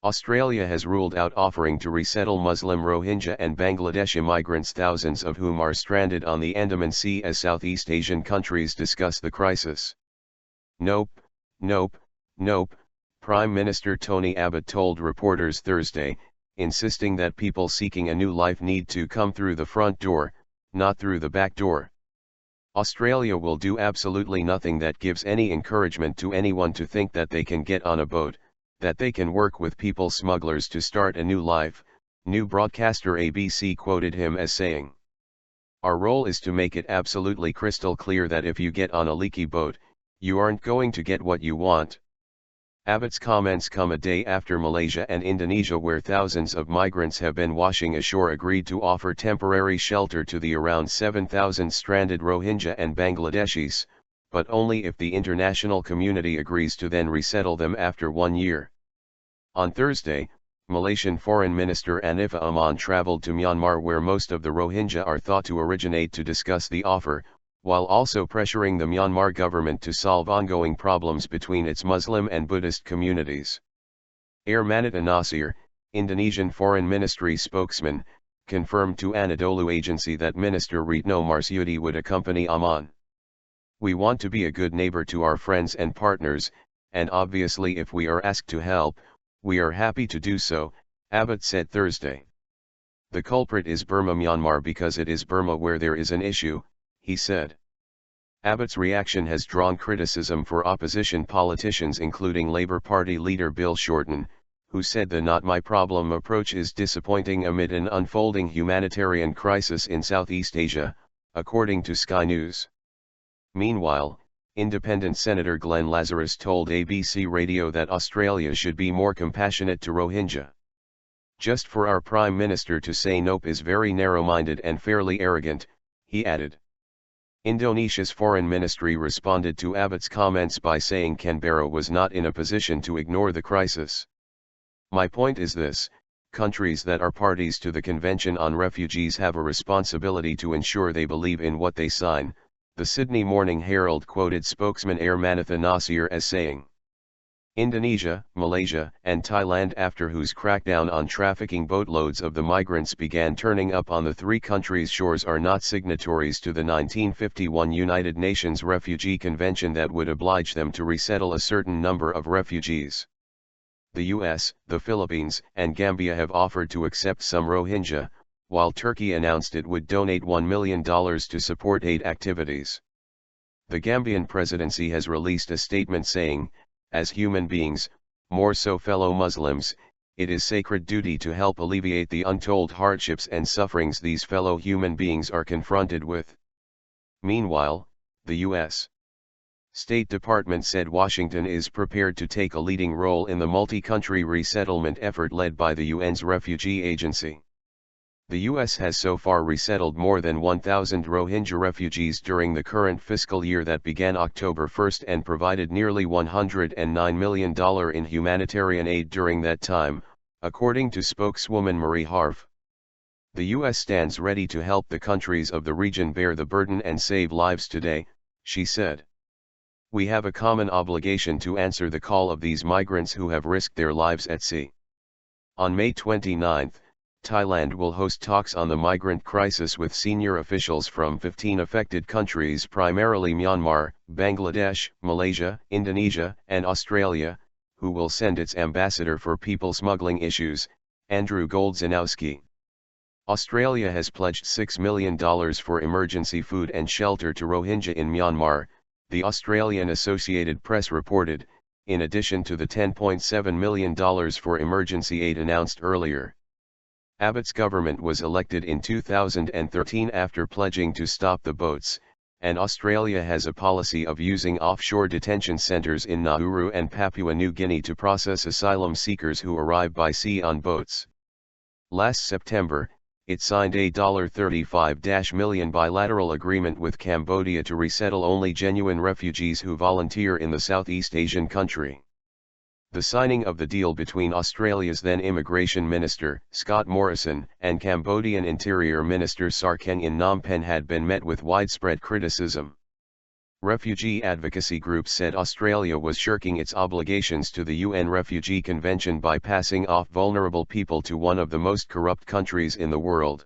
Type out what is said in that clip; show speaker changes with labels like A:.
A: Australia has ruled out offering to resettle Muslim Rohingya and Bangladeshi migrants, thousands of whom are stranded on the Andaman Sea as Southeast Asian countries discuss the crisis. Nope, nope, nope, Prime Minister Tony Abbott told reporters Thursday, insisting that people seeking a new life need to come through the front door, not through the back door. Australia will do absolutely nothing that gives any encouragement to anyone to think that they can get on a boat, that they can work with people smugglers to start a new life, new broadcaster ABC quoted him as saying. Our role is to make it absolutely crystal clear that if you get on a leaky boat, you aren't going to get what you want. Abbott's comments come a day after Malaysia and Indonesia, where thousands of migrants have been washing ashore, agreed to offer temporary shelter to the around 7,000 stranded Rohingya and Bangladeshis, but only if the international community agrees to then resettle them after 1 year. On Thursday, Malaysian Foreign Minister Anifah Aman travelled to Myanmar, where most of the Rohingya are thought to originate, to discuss the offer, while also pressuring the Myanmar government to solve ongoing problems between its Muslim and Buddhist communities. Air Manita Nasir, Indonesian Foreign Ministry spokesman, confirmed to Anadolu Agency that Minister Retno Marsudi would accompany Aman. We want to be a good neighbor to our friends and partners, and obviously if we are asked to help, we are happy to do so, Abbott said Thursday. The culprit is Burma Myanmar because it is Burma where there is an issue, he said. Abbott's reaction has drawn criticism for opposition politicians, including Labour Party leader Bill Shorten, who said the not my problem approach is disappointing amid an unfolding humanitarian crisis in Southeast Asia, according to Sky News. Meanwhile, Independent Senator Glenn Lazarus told ABC Radio that Australia should be more compassionate to Rohingya. Just for our Prime Minister to say nope is very narrow-minded and fairly arrogant, he added. Indonesia's foreign ministry responded to Abbott's comments by saying Canberra was not in a position to ignore the crisis. My point is this: countries that are parties to the Convention on Refugees have a responsibility to ensure they believe in what they sign, the Sydney Morning Herald quoted spokesman Air Manita Nasir as saying. Indonesia, Malaysia, and Thailand, after whose crackdown on trafficking boatloads of the migrants began turning up on the three countries' shores, are not signatories to the 1951 United Nations Refugee Convention that would oblige them to resettle a certain number of refugees. The US, the Philippines, and Gambia have offered to accept some Rohingya, while Turkey announced it would donate $1 million to support aid activities. The Gambian presidency has released a statement saying, as human beings, more so fellow Muslims, it is sacred duty to help alleviate the untold hardships and sufferings these fellow human beings are confronted with. Meanwhile, the U.S. State Department said Washington is prepared to take a leading role in the multi-country resettlement effort led by the UN's Refugee Agency. The U.S. has so far resettled more than 1,000 Rohingya refugees during the current fiscal year that began October 1 and provided nearly $109 million in humanitarian aid during that time, according to spokeswoman Marie Harf. The U.S. stands ready to help the countries of the region bear the burden and save lives today, she said. We have a common obligation to answer the call of these migrants who have risked their lives at sea. On May 29, Thailand will host talks on the migrant crisis with senior officials from 15 affected countries, primarily Myanmar, Bangladesh, Malaysia, Indonesia, and Australia, who will send its ambassador for people smuggling issues, Andrew Goldzanowski. Australia has pledged $6 million for emergency food and shelter to Rohingya in Myanmar, the Australian Associated Press reported, in addition to the $10.7 million for emergency aid announced earlier. Abbott's government was elected in 2013 after pledging to stop the boats, and Australia has a policy of using offshore detention centres in Nauru and Papua New Guinea to process asylum seekers who arrive by sea on boats. Last September, it signed a $35 million bilateral agreement with Cambodia to resettle only genuine refugees who volunteer in the Southeast Asian country. The signing of the deal between Australia's then Immigration Minister, Scott Morrison, and Cambodian Interior Minister Sarkeng in Phnom Penh had been met with widespread criticism. Refugee advocacy groups said Australia was shirking its obligations to the UN Refugee Convention by passing off vulnerable people to one of the most corrupt countries in the world.